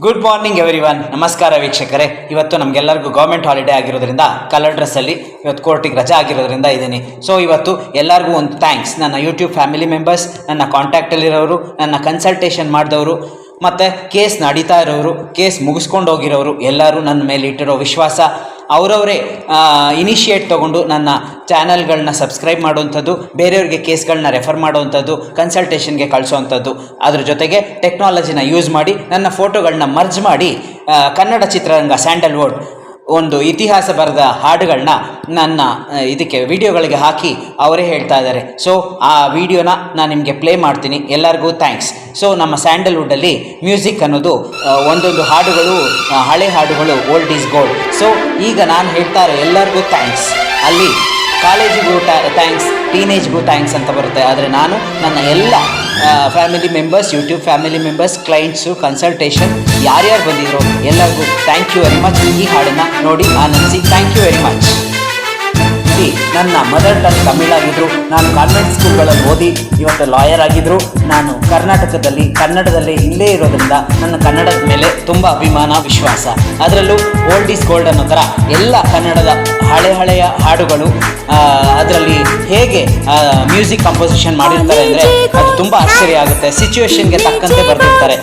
Good morning everyone. ನಮಸ್ಕಾರ ವೀಕ್ಷಕರೇ. ಇವತ್ತು ನಮಗೆಲ್ಲರಿಗೂ ಗೌರ್ಮೆಂಟ್ ಹಾಲಿಡೇ ಆಗಿರೋದ್ರಿಂದ ಕಲರ್ ಡ್ರೆಸ್ಸಲ್ಲಿ ಇವತ್ತು ಕೋರ್ಟಿಗೆ ರಜಾ ಆಗಿರೋದ್ರಿಂದ ಇದ್ದೀನಿ. ಸೊ ಇವತ್ತು ಎಲ್ಲರಿಗೂ ಒಂದು ಥ್ಯಾಂಕ್ಸ್. ನನ್ನ ಯೂಟ್ಯೂಬ್ ಫ್ಯಾಮಿಲಿ ಮೆಂಬರ್ಸ್, ನನ್ನ ಕಾಂಟ್ಯಾಕ್ಟಲ್ಲಿರೋರು, ನನ್ನ ಕನ್ಸಲ್ಟೇಷನ್ ಮಾಡಿದವರು, ಮತ್ತು ಕೇಸ್ ನಡೀತಾ ಇರೋರು, ಕೇಸ್ ಮುಗಿಸ್ಕೊಂಡು ಹೋಗಿರೋರು ಎಲ್ಲರೂ ನನ್ನ ಮೇಲೆ ಇಟ್ಟಿರೋ ವಿಶ್ವಾಸ, ಅವರವರೇ ಇನಿಷಿಯೇಟ್ ತೊಗೊಂಡು ನನ್ನ ಚಾನಲ್ಗಳನ್ನ ಸಬ್ಸ್ಕ್ರೈಬ್ ಮಾಡುವಂಥದ್ದು, ಬೇರೆಯವ್ರಿಗೆ ಕೇಸ್ಗಳನ್ನ ರೆಫರ್ ಮಾಡುವಂಥದ್ದು, ಕನ್ಸಲ್ಟೇಷನ್ಗೆ ಕಳಿಸೋವಂಥದ್ದು, ಅದ್ರ ಜೊತೆಗೆ ಟೆಕ್ನಾಲಜಿನ ಯೂಸ್ ಮಾಡಿ ನನ್ನ ಫೋಟೋಗಳನ್ನ ಮರ್ಜ್ ಮಾಡಿ ಕನ್ನಡ ಚಿತ್ರರಂಗ ಸ್ಯಾಂಡಲ್ವುಡ್ ಒಂದು ಇತಿಹಾಸ ಬರೆದ ಹಾಡುಗಳನ್ನ ನನ್ನ ಇದಕ್ಕೆ ವಿಡಿಯೋಗಳಿಗೆ ಹಾಕಿ ಅವರೇ ಹೇಳ್ತಾ ಇದ್ದಾರೆ. ಸೊ ಆ ವಿಡಿಯೋನ ನಾನು ನಿಮಗೆ ಪ್ಲೇ ಮಾಡ್ತೀನಿ. ಎಲ್ಲರಿಗೂ ಥ್ಯಾಂಕ್ಸ್. ಸೊ ನಮ್ಮ ಸ್ಯಾಂಡಲ್ವುಡ್ಡಲ್ಲಿ ಮ್ಯೂಸಿಕ್ ಅನ್ನೋದು ಒಂದೊಂದು ಹಾಡುಗಳು, ಹಳೆ ಹಾಡುಗಳು ಓಲ್ಡ್ ಈಸ್ ಗೋಲ್ಡ್. ಸೊ ಈಗ ನಾನು ಹೇಳ್ತಾ ಇರೋ ಎಲ್ಲರಿಗೂ ಥ್ಯಾಂಕ್ಸ್. ಅಲ್ಲಿ ಕಾಲೇಜಿಗೂ ಥ್ಯಾಂಕ್ಸ್, ಟೀನೇಜ್ಗೂ ಥ್ಯಾಂಕ್ಸ್ ಅಂತ ಬರುತ್ತೆ. ಆದರೆ ನಾನು ನನ್ನ ಎಲ್ಲ family members, YouTube family members, clients, consultation ಯಾರ್ಯಾರು ಬಂದಿದ್ರು ಎಲ್ಲರಿಗೂ ಥ್ಯಾಂಕ್ ಯು ವೆರಿ ಮಚ್. ಈ ಹಾಡನ್ನು ನೋಡಿ ಆನಂದಿಸಿ. Thank you very much. ನನ್ನ ಮದರ್ ಟಂಗ್ ತಮಿಳಾಗಿದ್ದರು, ನಾನು ಕಾನ್ವೆಂಟ್ ಸ್ಕೂಲ್ಗಳಲ್ಲಿ ಓದಿ ಇವತ್ತು ಲಾಯರ್ ಆಗಿದ್ದರು. ನಾನು ಕರ್ನಾಟಕದಲ್ಲಿ ಕನ್ನಡದಲ್ಲೇ ಇಲ್ಲೇ ಇರೋದ್ರಿಂದ ನನ್ನ ಕನ್ನಡದ ಮೇಲೆ ತುಂಬ ಅಭಿಮಾನ, ವಿಶ್ವಾಸ. ಅದರಲ್ಲೂ ಓಲ್ಡ್ ಈಸ್ ಗೋಲ್ಡ್ ಅನ್ನೋ ಥರ ಎಲ್ಲ ಕನ್ನಡದ ಹಳೆಯ ಹಾಡುಗಳು ಅದರಲ್ಲಿ ಹೇಗೆ ಮ್ಯೂಸಿಕ್ ಕಂಪೋಸಿಷನ್ ಮಾಡಿರ್ತಾರೆ ಅಂದರೆ ಅದು ತುಂಬ ಆಶ್ಚರ್ಯ ಆಗುತ್ತೆ. ಸಿಚುವೇಶನ್ಗೆ ತಕ್ಕಂತೆ ಬರೆದಿರ್ತಾರೆ.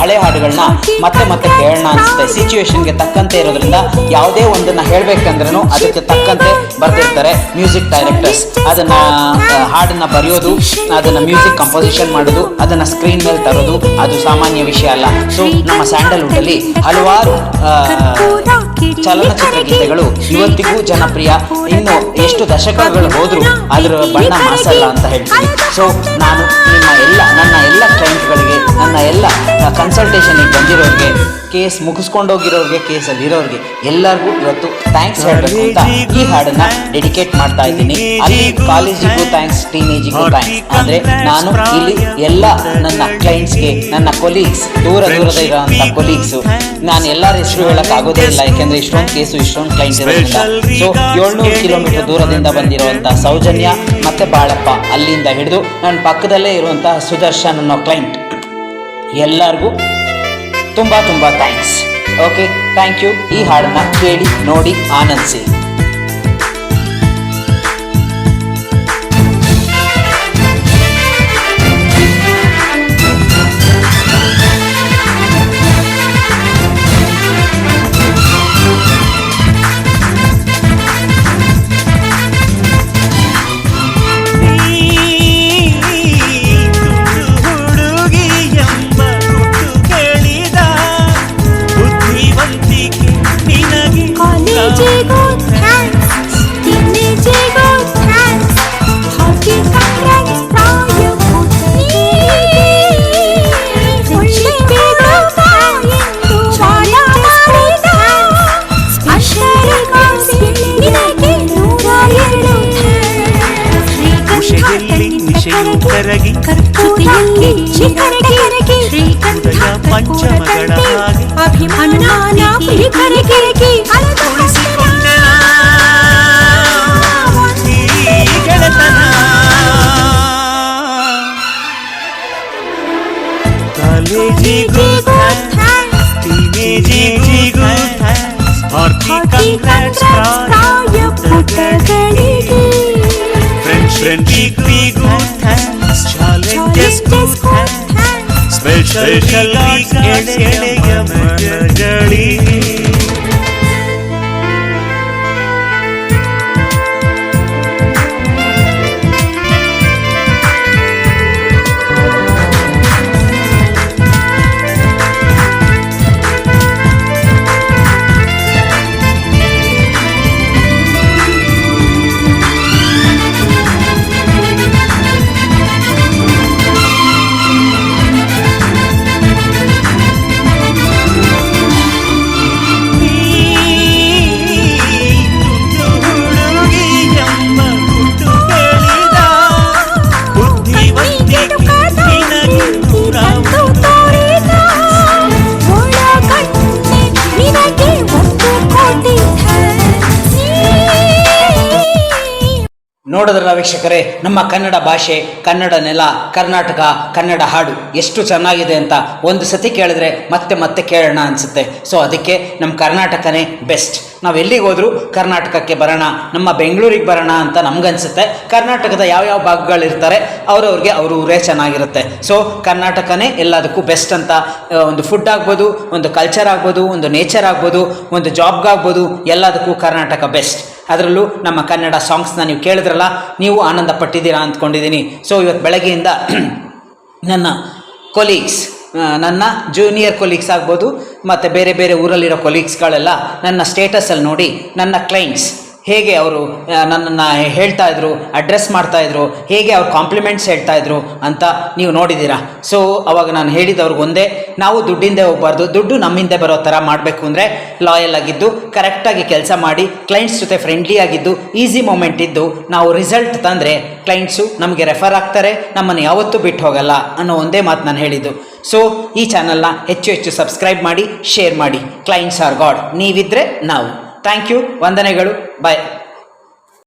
ಹಳೆ ಹಾಡುಗಳನ್ನ ಮತ್ತೆ ಮತ್ತೆ ಕೇಳೋಣ ಅನಿಸುತ್ತೆ. ಸಿಚುವೇಶನ್ಗೆ ತಕ್ಕಂತೆ ಇರೋದ್ರಿಂದ ಯಾವುದೇ ಒಂದನ್ನು ಹೇಳಬೇಕಂದ್ರೂ ಅದಕ್ಕೆ ತಕ್ಕಂತೆ ಬರೆದಿರ್ತಾರೆ ಮ್ಯೂಸಿಕ್ ಡೈರೆಕ್ಟರ್ಸ್. ಅದನ್ನು ಹಾಡನ್ನು ಬರೆಯೋದು, ಅದನ್ನು ಮ್ಯೂಸಿಕ್ ಕಂಪೋಸಿಷನ್ ಮಾಡೋದು, ಅದನ್ನು ಸ್ಕ್ರೀನ್ ಮೇಲೆ ತರೋದು ಅದು ಸಾಮಾನ್ಯ ವಿಷಯ ಅಲ್ಲ. ಸೊ ನಮ್ಮ ಸ್ಯಾಂಡಲ್ವುಡ್ಡಲ್ಲಿ ಹಲವಾರು ಚಲನಚಿತ್ರ ಗೀತೆಗಳು ಇವತ್ತಿಗೂ ಜನಪ್ರಿಯ. ಇನ್ನು ಎಷ್ಟು ದಶಕಗಳು ಹೋದರೂ ಅದರ ಬಣ್ಣ ಮಾಸಲ್ಲ ಅಂತ ಹೇಳ್ತೀನಿ. ಸೊ ನಾನು ನನ್ನ ಎಲ್ಲ ಕ್ಲೈಂಟ್ಗಳಿಗೆ, ನನ್ನ ಎಲ್ಲ ಕನ್ಸಲ್ಟೇಷನ್ಗೆ ಬಂದಿರೋರಿಗೆ, ಕೇಸ್ ಮುಗಿಸ್ಕೊಂಡೋಗಿರೋರಿಗೆ, ಕೇಸಲ್ಲಿರೋರಿಗೆ ಎಲ್ಲರಿಗೂ ಇವತ್ತು ಥ್ಯಾಂಕ್ಸ್ ಹೇಳಬೇಕು ಅಂತ ಈ ಹಾಡನ್ನು ಡೆಡಿಕೇಟ್ ಮಾಡ್ತಾ ಇದ್ದೀನಿ. ಅಲ್ಲಿ ಕಾಲೇಜಿಗೂ ಥ್ಯಾಂಕ್ಸ್, ಟೀನೇಜಿಗೂ ಥ್ಯಾಂಕ್ಸ್. ಆದರೆ ನಾನು ಇಲ್ಲಿ ಎಲ್ಲ ನನ್ನ ಕ್ಲೈಂಟ್ಸ್ಗೆ, ನನ್ನ ಕೊಲೀಗ್ಸ್, ದೂರದ ಇರೋಂಥ ಕೊಲೀಗ್ಸು, ನಾನು ಎಲ್ಲರ ಹೆಸರು ಹೇಳೋಕ್ಕಾಗೋದೇ ಇಲ್ಲ, ಯಾಕೆಂದರೆ ಇಷ್ಟೊಂದು ಕೇಸು, ಇಷ್ಟೊಂದು ಕ್ಲೈಂಟ್ ಇರೋದ್ರಿಂದ. ಸೊ 700 ಕಿಲೋಮೀಟರ್ ದೂರದಿಂದ ಬಂದಿರುವಂಥ ಸೌಜನ್ಯ ಮತ್ತು ಬಾಳಪ್ಪ, ಅಲ್ಲಿಂದ ಹಿಡಿದು ನನ್ನ ಪಕ್ಕದಲ್ಲೇ ಇರುವಂಥ ಸುದರ್ಶನ್ ಅನ್ನೋ ಕ್ಲೈಂಟ್ ಎಲ್ಲರಿಗೂ ತುಂಬ ಥ್ಯಾಂಕ್ಸ್. Okay, thank you. ಈ ಹಾಡನ್ನು ಕೇಳಿ, ನೋಡಿ, ಆನಂದಿಸಿ. ಪಂಚಮಗಳ ಗೆಳತನ ಕಾಲೇಜಿಗೂ ಟೀನೇಜಿಗೂ ಫ್ರೆಂಡ್ಶಿಪ್ಪಿಗೂ ಚಾಲೆಂಜಸ್ಗೂ ಸ್ಪೆಷಲ್ ಗೆಳೆಯ ಮನಗಳಿಗೆ. ನೋಡಿದ್ರಲ್ಲ ವೀಕ್ಷಕರೇ, ನಮ್ಮ ಕನ್ನಡ ಭಾಷೆ, ಕನ್ನಡ ನೆಲ, ಕರ್ನಾಟಕ, ಕನ್ನಡ ಹಾಡು ಎಷ್ಟು ಚೆನ್ನಾಗಿದೆ ಅಂತ ಒಂದು ಸತಿ ಕೇಳಿದ್ರೆ ಮತ್ತೆ ಮತ್ತೆ ಕೇಳೋಣ ಅನಿಸುತ್ತೆ. ಸೊ ಅದಕ್ಕೆ ನಮ್ಮ ಕರ್ನಾಟಕನೇ ಬೆಸ್ಟ್. ನಾವು ಎಲ್ಲಿಗೆ ಹೋದರೂ ಕರ್ನಾಟಕಕ್ಕೆ ಬರೋಣ, ನಮ್ಮ ಬೆಂಗಳೂರಿಗೆ ಬರೋಣ ಅಂತ ನಮಗನ್ಸುತ್ತೆ. ಕರ್ನಾಟಕದ ಯಾವ್ಯಾವ ಭಾಗಗಳಿರ್ತಾರೆ ಅವ್ರವ್ರಿಗೆ ಅವ್ರ ಊರೇ ಚೆನ್ನಾಗಿರುತ್ತೆ. ಸೊ ಕರ್ನಾಟಕನೇ ಎಲ್ಲದಕ್ಕೂ ಬೆಸ್ಟ್ ಅಂತ. ಒಂದು ಫುಡ್ ಆಗ್ಬೋದು, ಒಂದು ಕಲ್ಚರ್ ಆಗ್ಬೋದು, ಒಂದು ನೇಚರ್ ಆಗ್ಬೋದು, ಒಂದು ಜಾಬ್ಗಾಗ್ಬೋದು, ಎಲ್ಲದಕ್ಕೂ ಕರ್ನಾಟಕ ಬೆಸ್ಟ್. ಅದರಲ್ಲೂ ನಮ್ಮ ಕನ್ನಡ ಸಾಂಗ್ಸ್ನ ನೀವು ಕೇಳಿದ್ರಲ್ಲ, ನೀವು ಆನಂದ ಪಟ್ಟಿದ್ದೀರಾ ಅಂದ್ಕೊಂಡಿದ್ದೀನಿ. ಸೊ ಇವತ್ತು ಬೆಳಗ್ಗೆಯಿಂದ ನನ್ನ ಕೊಲೀಗ್ಸ್, ನನ್ನ ಜೂನಿಯರ್ ಕೊಲೀಗ್ಸ್ ಆಗ್ಬೋದು ಮತ್ತು ಬೇರೆ ಬೇರೆ ಊರಲ್ಲಿರೋ ಕೊಲೀಗ್ಸ್ಗಳೆಲ್ಲ ನನ್ನ ಸ್ಟೇಟಸಲ್ಲಿ ನೋಡಿ ನನ್ನ ಕ್ಲೈಂಟ್ಸ್ ಹೇಗೆ ಅವರು ನನ್ನನ್ನು ಹೇಳ್ತಾಯಿದ್ರು, ಅಡ್ರೆಸ್ ಮಾಡ್ತಾಯಿದ್ರು, ಹೇಗೆ ಅವ್ರು ಕಾಂಪ್ಲಿಮೆಂಟ್ಸ್ ಹೇಳ್ತಾಯಿದ್ರು ಅಂತ ನೀವು ನೋಡಿದ್ದೀರಾ. ಸೊ ಅವಾಗ ನಾನು ಹೇಳಿದವ್ರಿಗೆ ಒಂದೇ, ನಾವು ದುಡ್ಡಿಂದೇ ಹೋಗಬಾರ್ದು, ದುಡ್ಡು ನಮ್ಮಿಂದೆ ಬರೋ ಥರ ಮಾಡಬೇಕು ಅಂದರೆ ಲಾಯಲ್ ಆಗಿದ್ದು, ಕರೆಕ್ಟಾಗಿ ಕೆಲಸ ಮಾಡಿ, ಕ್ಲೈಂಟ್ಸ್ ಜೊತೆ ಫ್ರೆಂಡ್ಲಿ ಆಗಿದ್ದು, ಈಸಿ ಮೂಮೆಂಟ್ ಇದ್ದು ನಾವು ರಿಸಲ್ಟ್ ತಂದರೆ ಕ್ಲೈಂಟ್ಸು ನಮಗೆ ರೆಫರ್ ಆಗ್ತಾರೆ, ನಮ್ಮನ್ನು ಯಾವತ್ತೂ ಬಿಟ್ಟು ಹೋಗಲ್ಲ ಅನ್ನೋ ಒಂದೇ ಮಾತು ನಾನು ಹೇಳಿದ್ದು. ಸೊ ಈ ಚಾನಲ್ನ ಹೆಚ್ಚು ಹೆಚ್ಚು ಸಬ್ಸ್ಕ್ರೈಬ್ ಮಾಡಿ, ಶೇರ್ ಮಾಡಿ. ಕ್ಲೈಂಟ್ಸ್ ಆರ್ ಗಾಡ್, ನೀವಿದ್ದರೆ ನಾವು. ಥ್ಯಾಂಕ್ ಯು, ವಂದನೆಗಳು, ಬಾಯ್.